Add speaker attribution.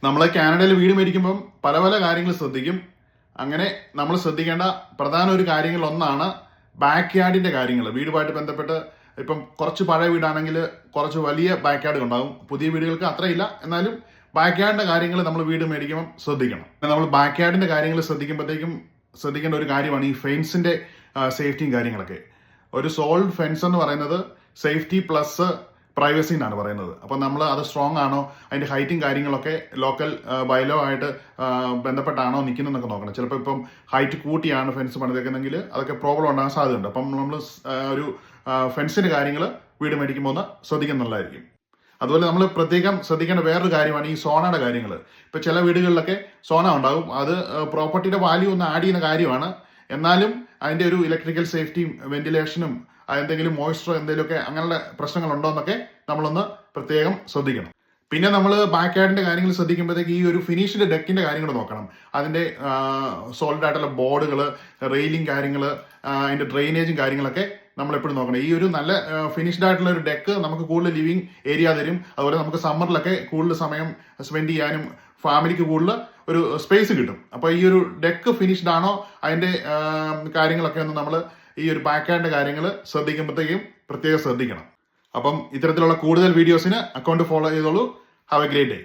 Speaker 1: നമ്മൾ കാനഡയിൽ വീട് മേടിക്കുമ്പം പല പല കാര്യങ്ങൾ ശ്രദ്ധിക്കും. അങ്ങനെ നമ്മൾ ശ്രദ്ധിക്കേണ്ട പ്രധാന ഒരു കാര്യങ്ങൾ ഒന്നാണ് ബാക്ക് യാർഡിന്റെ കാര്യങ്ങൾ. വീടുമായിട്ട് ബന്ധപ്പെട്ട് ഇപ്പം കുറച്ച് പഴയ വീടാണെങ്കിൽ കുറച്ച് വലിയ ബാക്ക് യാർഡ് ഉണ്ടാകും. പുതിയ വീടുകൾക്ക് അത്രയില്ല, എന്നാലും ബാക്ക് യാർഡിന്റെ കാര്യങ്ങൾ നമ്മൾ വീട് മേടിക്കുമ്പോൾ ശ്രദ്ധിക്കണം. നമ്മൾ ബാക്ക് യാർഡിന്റെ കാര്യങ്ങൾ ശ്രദ്ധിക്കുമ്പോഴത്തേക്കും ശ്രദ്ധിക്കേണ്ട ഒരു കാര്യമാണ് ഈ ഫെൻസിന്റെ സേഫ്റ്റിയും കാര്യങ്ങളൊക്കെ. ഒരു സോൾഡ് ഫെൻസ് എന്ന് പറയുന്നത് സേഫ്റ്റി പ്ലസ് പ്രൈവസി എന്നാണ് പറയുന്നത്. അപ്പം നമ്മൾ അത് സ്ട്രോങ് ആണോ, അതിന്റെ ഹൈറ്റും കാര്യങ്ങളൊക്കെ ലോക്കൽ ബൈലോ ആയിട്ട് ബന്ധപ്പെട്ടാണോ നിൽക്കുന്നതെന്നൊക്കെ നോക്കണം. ചിലപ്പോൾ ഇപ്പം ഹൈറ്റ് കൂട്ടിയാണ് ഫെൻസ് പണിതേക്കുന്നെങ്കിൽ അതൊക്കെ പ്രോബ്ലം ഉണ്ടാകാൻ സാധ്യതയുണ്ട്. അപ്പം നമ്മൾ ഒരു ഫെൻസിന്റെ കാര്യങ്ങൾ വീട് മേടിക്കുമ്പോൾ ഒന്ന് ശ്രദ്ധിക്കുന്നുള്ളതായിരിക്കും. അതുപോലെ നമ്മൾ പ്രത്യേകം ശ്രദ്ധിക്കേണ്ട വേറൊരു കാര്യമാണ് ഈ സോണയുടെ കാര്യങ്ങൾ. ഇപ്പം ചില വീടുകളിലൊക്കെ സോണ ഉണ്ടാകും. അത് പ്രോപ്പർട്ടിയുടെ വാല്യൂ ഒന്ന് ആഡ് ചെയ്യുന്ന കാര്യമാണ്. എന്നാലും അതിന്റെ ഒരു ഇലക്ട്രിക്കൽ സേഫ്റ്റിയും വെന്റിലേഷനും എന്തെങ്കിലും മോയ്സ്ചർ എന്തെങ്കിലുമൊക്കെ അങ്ങനെയുള്ള പ്രശ്നങ്ങൾ ഉണ്ടോ എന്നൊക്കെ നമ്മളൊന്ന് പ്രത്യേകം ശ്രദ്ധിക്കണം. പിന്നെ നമ്മൾ ബാക്ക് യാർഡിന്റെ കാര്യങ്ങൾ ശ്രദ്ധിക്കുമ്പോഴത്തേക്ക് ഈ ഒരു ഫിനിഷ്ഡ് ഡെക്കിന്റെ കാര്യങ്ങൾ നോക്കണം. അതിന്റെ സോളിഡ് ആയിട്ടുള്ള ബോർഡുകൾ, റെയിലിംഗ് കാര്യങ്ങൾ, അതിന്റെ ഡ്രെയിനേജും കാര്യങ്ങളൊക്കെ നമ്മൾ എപ്പോഴും നോക്കണം. ഈ ഒരു നല്ല ഫിനിഷ്ഡ് ആയിട്ടുള്ള ഒരു ഡെക്ക് നമുക്ക് കൂടുതൽ ലിവിങ് ഏരിയ തരും. അതുപോലെ നമുക്ക് സമ്മറിലൊക്കെ കൂടുതൽ സമയം സ്പെൻഡ് ചെയ്യാനും ഫാമിലിക്ക് കൂടുതൽ ഒരു സ്പേസ് കിട്ടും. അപ്പോൾ ഈ ഒരു ഡെക്ക് ഫിനിഷ്ഡ് ആണോ അതിന്റെ കാര്യങ്ങളൊക്കെ ഒന്ന് നമ്മൾ ഈ ഒരു ബാക്ക് യാർഡിന്റെ കാര്യങ്ങൾ ശ്രദ്ധിക്കുമ്പോഴത്തേക്കും പ്രത്യേകം ശ്രദ്ധിക്കണം. അപ്പം ഇത്തരത്തിലുള്ള കൂടുതൽ വീഡിയോസിന് അക്കൗണ്ട് ഫോളോ ചെയ്തോളൂ. Have A great day.